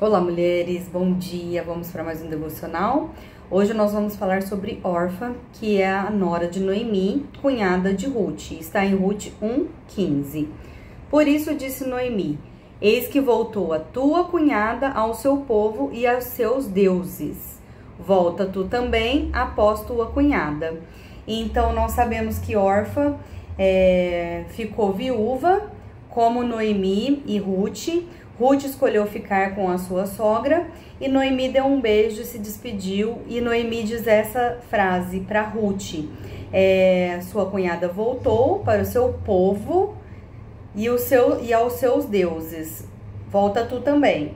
Olá, mulheres, bom dia, vamos para mais um devocional. Hoje nós vamos falar sobre Orfa, que é a nora de Noemi, cunhada de Ruth. Está em Ruth 1:15. Por isso disse Noemi: eis que voltou a tua cunhada ao seu povo e aos seus deuses. Volta tu também após tua cunhada. Então nós sabemos que Orfa ficou viúva, como Noemi e Ruth. Ruth escolheu ficar com a sua sogra e Noemi deu um beijo e se despediu. E Noemi diz essa frase para Ruth: sua cunhada voltou para o seu povo e aos seus deuses. Volta tu também.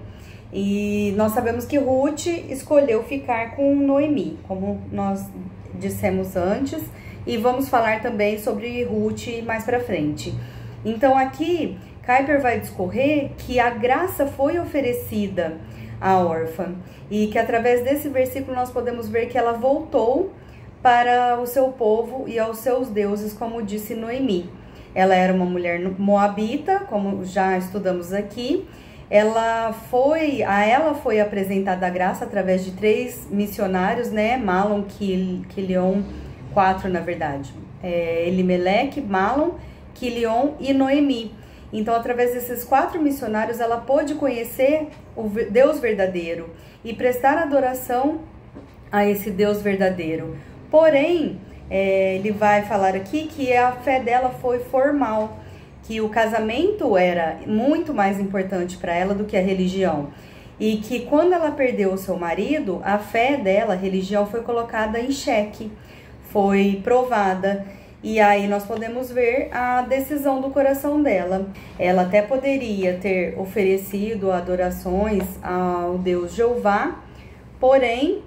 E nós sabemos que Ruth escolheu ficar com Noemi, como nós dissemos antes, e vamos falar também sobre Ruth mais para frente. Então aqui Kuyper vai discorrer que a graça foi oferecida à órfã e que através desse versículo nós podemos ver que ela voltou para o seu povo e aos seus deuses, como disse Noemi. Ela era uma mulher moabita, como já estudamos aqui. A ela foi apresentada a graça através de 3 missionários, né? Malom, Quilion, 4 na verdade. Elimeleque, Malom, Quilion e Noemi. Então, através desses 4 missionários, ela pôde conhecer o Deus verdadeiro e prestar adoração a esse Deus verdadeiro. Porém, ele vai falar aqui que a fé dela foi formal, que o casamento era muito mais importante para ela do que a religião. E que quando ela perdeu o seu marido, a fé dela, a religião, foi colocada em xeque, foi provada. E aí nós podemos ver a decisão do coração dela. Ela até poderia ter oferecido adorações ao Deus Jeová, porém,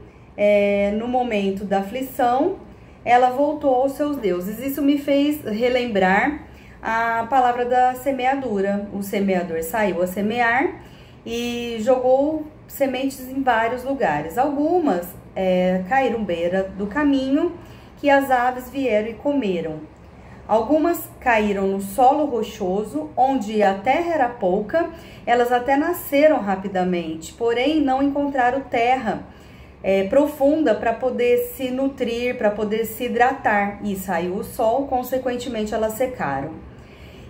no momento da aflição, ela voltou aos seus deuses. Isso me fez relembrar a palavra da semeadura. O semeador saiu a semear e jogou sementes em vários lugares. Algumas caíram beira do caminho, que as aves vieram e comeram. Algumas caíram no solo rochoso, onde a terra era pouca, elas até nasceram rapidamente, porém não encontraram terra profunda para poder se nutrir, para poder se hidratar, e saiu o sol, consequentemente elas secaram.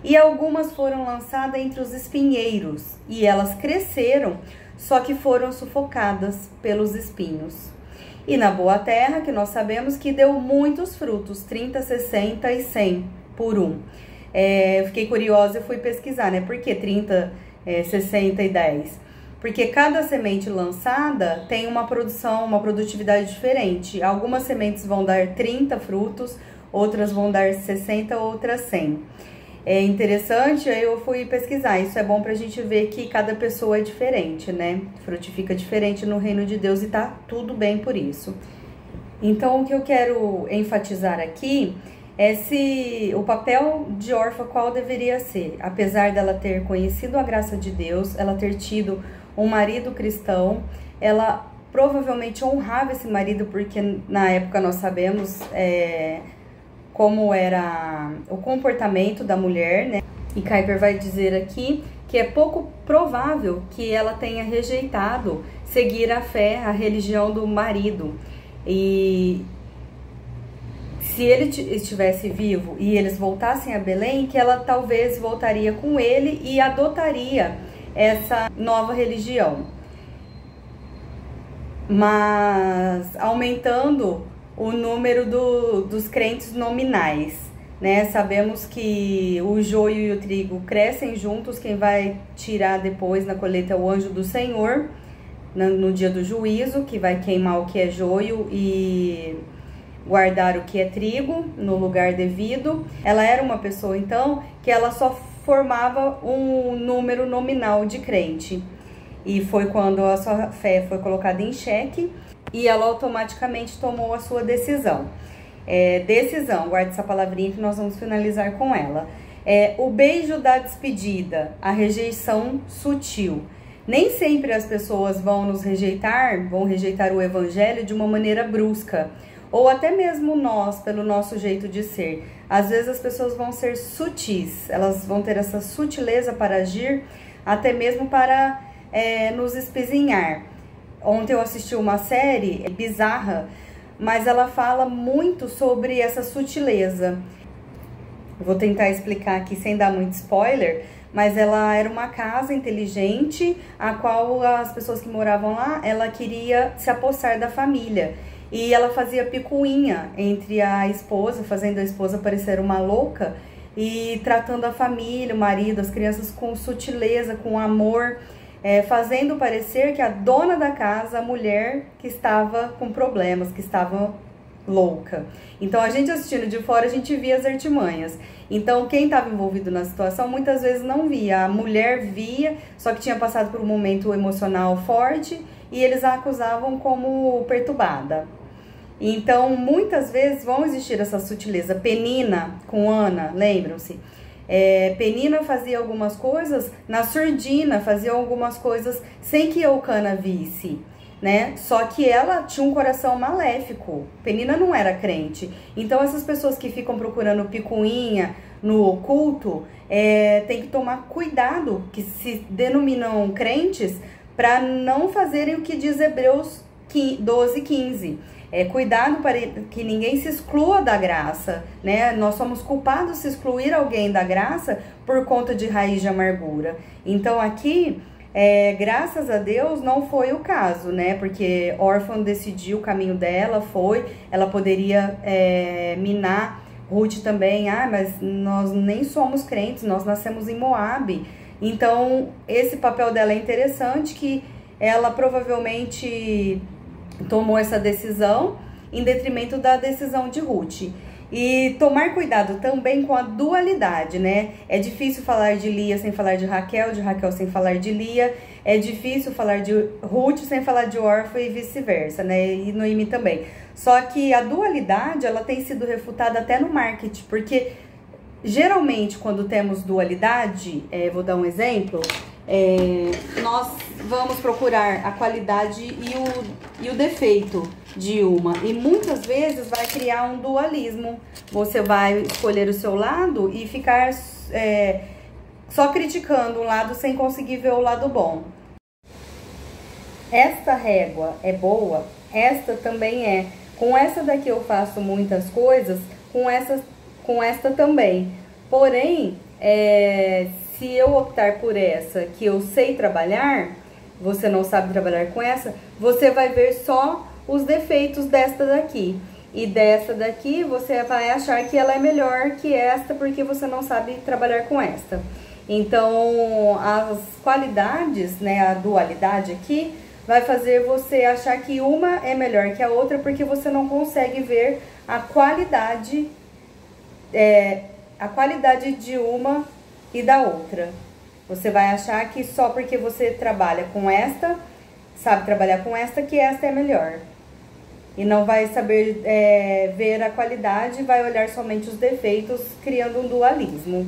E algumas foram lançadas entre os espinheiros, e elas cresceram, só que foram sufocadas pelos espinhos. E na boa terra, que nós sabemos que deu muitos frutos, 30, 60 e 100 por um. Eu fiquei curiosa e fui pesquisar, né? Por que 30, 60 e 10? Porque cada semente lançada tem uma produção, uma produtividade diferente. Algumas sementes vão dar 30 frutos, outras vão dar 60, outras 100. É interessante, aí eu fui pesquisar. Isso é bom pra gente ver que cada pessoa é diferente, né? Frutifica diferente no reino de Deus e tá tudo bem por isso. Então, o que eu quero enfatizar aqui é o papel de órfã qual deveria ser. Apesar dela ter conhecido a graça de Deus, ela ter tido um marido cristão, ela provavelmente honrava esse marido, porque na época nós sabemos como era o comportamento da mulher, né? E Kuyper vai dizer aqui que é pouco provável que ela tenha rejeitado seguir a fé, a religião do marido. E se ele estivesse vivo e eles voltassem a Belém, que ela talvez voltaria com ele e adotaria essa nova religião. Mas aumentando o número dos crentes nominais, né? Sabemos que o joio e o trigo crescem juntos, quem vai tirar depois na colheita é o anjo do Senhor, no dia do juízo, que vai queimar o que é joio e guardar o que é trigo no lugar devido. Ela era uma pessoa, então, que ela só formava um número nominal de crente. E foi quando a sua fé foi colocada em xeque, e ela automaticamente tomou a sua decisão. Decisão, guarde essa palavrinha que nós vamos finalizar com ela. O beijo da despedida, a rejeição sutil. Nem sempre as pessoas vão rejeitar o evangelho de uma maneira brusca, ou até mesmo nós, pelo nosso jeito de ser. Às vezes as pessoas vão ser sutis, elas vão ter essa sutileza para agir, até mesmo para nos espizinhar. Ontem eu assisti uma série bizarra, mas ela fala muito sobre essa sutileza. Vou tentar explicar aqui sem dar muito spoiler, mas ela era uma casa inteligente, a qual as pessoas que moravam lá, ela queria se apossar da família. E ela fazia picuinha entre a esposa, fazendo a esposa parecer uma louca e tratando a família, o marido, as crianças com sutileza, com amor, fazendo parecer que a dona da casa, a mulher que estava com problemas, que estava louca. Então, a gente assistindo de fora, a gente via as artimanhas. Então, quem estava envolvido na situação, muitas vezes não via. A mulher via, só que tinha passado por um momento emocional forte e eles a acusavam como perturbada. Então, muitas vezes vão existir essa sutileza. Penina com Ana, lembram-se? Penina fazia algumas coisas, na surdina fazia algumas coisas sem que Eucana visse, né? Só que ela tinha um coração maléfico. Penina não era crente. Então, essas pessoas que ficam procurando picuinha no oculto, tem que tomar cuidado, que se denominam crentes, para não fazerem o que diz Hebreus 12:15. Cuidado para que ninguém se exclua da graça, né? Nós somos culpados de excluir alguém da graça por conta de raiz de amargura. Então, aqui, graças a Deus, não foi o caso, né? Porque órfã decidiu o caminho dela, ela poderia minar. Ruth também, mas nós nem somos crentes, nós nascemos em Moabe. Então, esse papel dela é interessante, que ela provavelmente tomou essa decisão em detrimento da decisão de Ruth. E tomar cuidado também com a dualidade, né? É difícil falar de Lia sem falar de Raquel sem falar de Lia. É difícil falar de Ruth sem falar de Orfa e vice-versa, né? E Noemi também. Só que a dualidade, ela tem sido refutada até no marketing, porque geralmente quando temos dualidade, vou dar um exemplo, nós vamos procurar a qualidade e o defeito de uma, e muitas vezes vai criar um dualismo. Você vai escolher o seu lado e ficar só criticando um lado sem conseguir ver o lado bom. Esta régua é boa, esta também é. Com essa daqui eu faço muitas coisas, com esta também. Porém, se eu optar por essa, que eu sei trabalhar, você não sabe trabalhar com essa, você vai ver só os defeitos desta daqui. E dessa daqui, você vai achar que ela é melhor que esta, porque você não sabe trabalhar com esta. Então, as qualidades, né, a dualidade aqui, vai fazer você achar que uma é melhor que a outra, porque você não consegue ver a qualidade de uma e da outra. Você vai achar que só porque você trabalha com esta, sabe trabalhar com esta, que esta é melhor. E não vai saber ver a qualidade, vai olhar somente os defeitos, criando um dualismo.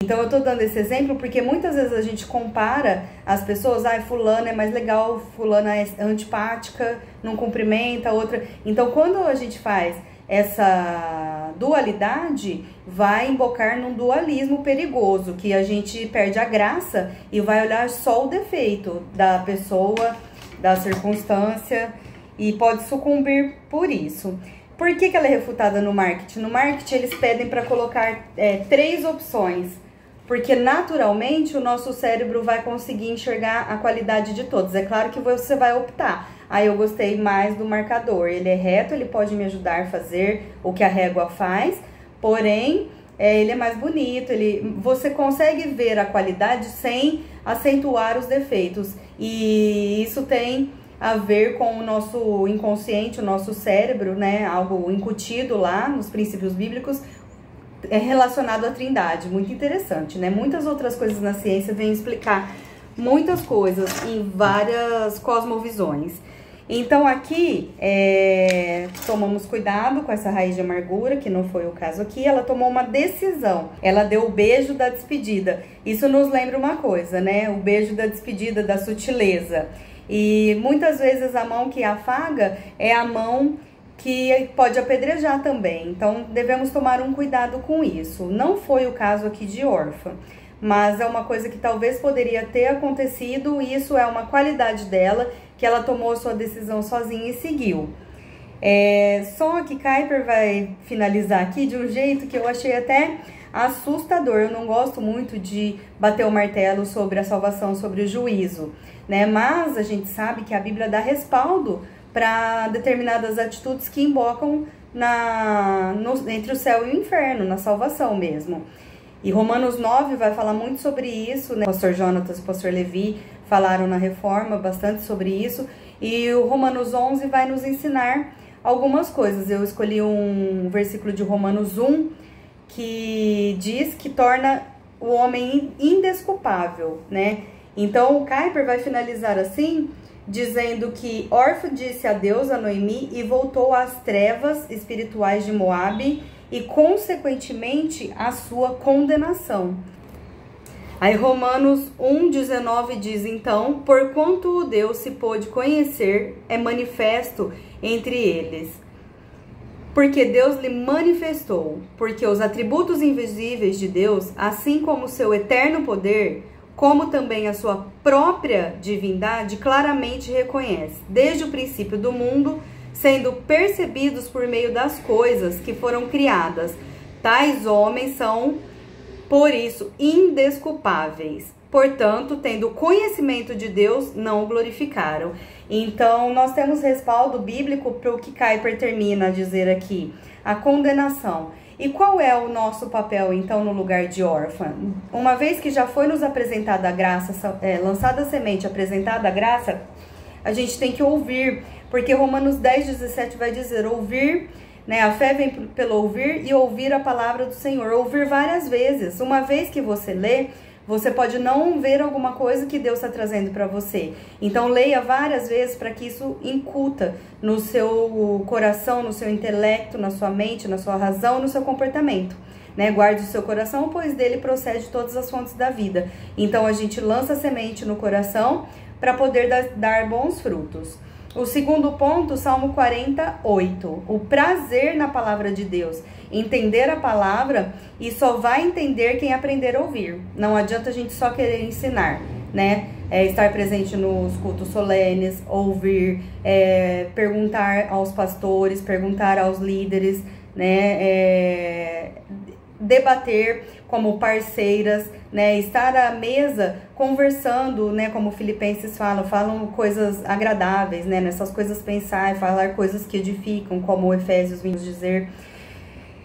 Então, eu tô dando esse exemplo porque muitas vezes a gente compara as pessoas, fulana é mais legal, fulana é antipática, não cumprimenta, outra. Então, quando a gente faz essa dualidade, vai embocar num dualismo perigoso, que a gente perde a graça e vai olhar só o defeito da pessoa, da circunstância, e pode sucumbir por isso. Por que ela é refutada no marketing? No marketing, eles pedem para colocar 3 opções, porque naturalmente o nosso cérebro vai conseguir enxergar a qualidade de todos. É claro que você vai optar. Eu gostei mais do marcador. Ele é reto, ele pode me ajudar a fazer o que a régua faz, porém, ele é mais bonito. Você consegue ver a qualidade sem acentuar os defeitos. E isso tem a ver com o nosso inconsciente, o nosso cérebro, né? Algo incutido lá nos princípios bíblicos, relacionado à Trindade. Muito interessante, né? Muitas outras coisas na ciência vêm explicar muitas coisas em várias cosmovisões. Então, aqui, tomamos cuidado com essa raiz de amargura, que não foi o caso aqui. Ela tomou uma decisão, ela deu o beijo da despedida. Isso nos lembra uma coisa, né? O beijo da despedida, da sutileza. E muitas vezes a mão que afaga é a mão que pode apedrejar também. Então, devemos tomar um cuidado com isso. Não foi o caso aqui de Orfa. mas é uma coisa que talvez poderia ter acontecido, e isso é uma qualidade dela, que ela tomou a sua decisão sozinha e seguiu. Só que Kuyper vai finalizar aqui de um jeito que eu achei até assustador. Eu não gosto muito de bater o martelo sobre a salvação, sobre o juízo, né? Mas a gente sabe que a Bíblia dá respaldo para determinadas atitudes que embocam entre o céu e o inferno, na salvação mesmo. E Romanos 9 vai falar muito sobre isso, né? O pastor Jonatas e o pastor Levi falaram na Reforma bastante sobre isso. E o Romanos 11 vai nos ensinar algumas coisas. Eu escolhi um versículo de Romanos 1 que diz que torna o homem indesculpável, né? Então o Kuyper vai finalizar assim, dizendo que Orfa disse adeus a Noemi e voltou às trevas espirituais de Moabe e, consequentemente, à sua condenação. Aí Romanos 1,19 diz, então, porquanto o Deus se pôde conhecer, é manifesto entre eles. Porque Deus lhe manifestou, porque os atributos invisíveis de Deus, assim como o seu eterno poder, como também a sua própria divindade, claramente reconhece, desde o princípio do mundo, sendo percebidos por meio das coisas que foram criadas. Tais homens são, por isso, indesculpáveis. Portanto, tendo conhecimento de Deus, não o glorificaram. Então, nós temos respaldo bíblico para o que Kuyper termina a dizer aqui, a condenação. E qual é o nosso papel, então, no lugar de órfã? Uma vez que já foi nos apresentada a graça, lançada a semente, apresentada a graça, a gente tem que ouvir, porque Romanos 10,17 vai dizer, ouvir, né? A fé vem pelo ouvir e ouvir a palavra do Senhor. Ouvir várias vezes. Uma vez que você lê, você pode não ver alguma coisa que Deus está trazendo para você. Então, leia várias vezes para que isso incuta no seu coração, no seu intelecto, na sua mente, na sua razão, no seu comportamento. Né? Guarde o seu coração, pois dele procede todas as fontes da vida. Então, a gente lança a semente no coração para poder dar bons frutos. O segundo ponto, Salmo 48, o prazer na palavra de Deus. Entender a palavra e só vai entender quem aprender a ouvir. Não adianta a gente só querer ensinar, né? Estar presente nos cultos solenes, ouvir, perguntar aos pastores, perguntar aos líderes, né? Debater como parceiras, né? Estar à mesa conversando, né? Como Filipenses falam coisas agradáveis, né? Nessas coisas pensar, falar coisas que edificam, como Efésios vem dizer.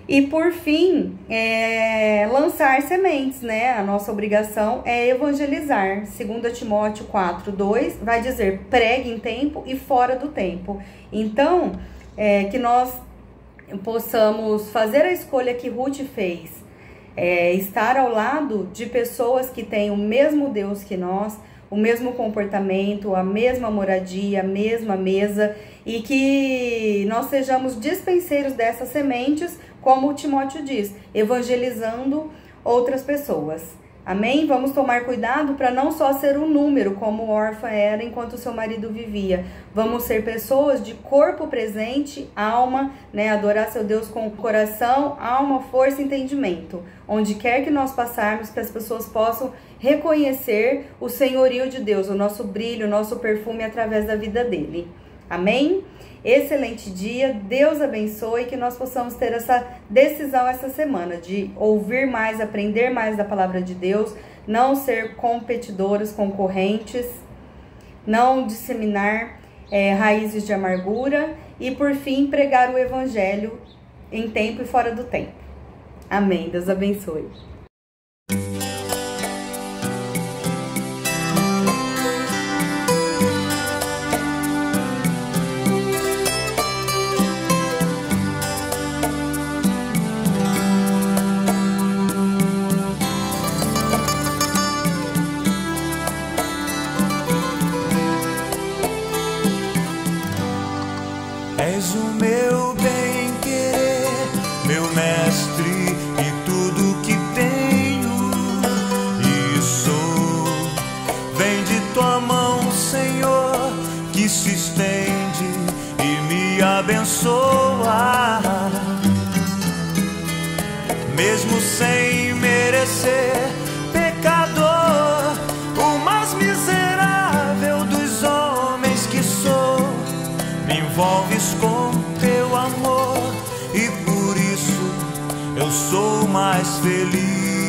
E por fim, lançar sementes, né? A nossa obrigação é evangelizar. 2 Timóteo 4:2 vai dizer, pregue em tempo e fora do tempo. Então, que nós possamos fazer a escolha que Ruth fez, estar ao lado de pessoas que têm o mesmo Deus que nós, o mesmo comportamento, a mesma moradia, a mesma mesa, e que nós sejamos dispenseiros dessas sementes, como o Timóteo diz, evangelizando outras pessoas. Amém? Vamos tomar cuidado para não só ser um número, como órfã era enquanto seu marido vivia. Vamos ser pessoas de corpo presente, alma, né? Adorar seu Deus com coração, alma, força e entendimento. Onde quer que nós passarmos, que as pessoas possam reconhecer o senhorio de Deus, o nosso brilho, o nosso perfume através da vida dele. Amém? Excelente dia, Deus abençoe, que nós possamos ter essa decisão essa semana de ouvir mais, aprender mais da palavra de Deus, não ser competidoras, concorrentes, não disseminar raízes de amargura e, por fim, pregar o evangelho em tempo e fora do tempo. Amém, Deus abençoe. És o meu bem-querer, meu mestre e tudo que tenho e sou. Vem de tua mão, Senhor, que se estende e me abençoa. Mesmo sem merecer, pecar envolves com teu amor, e por isso eu sou mais feliz.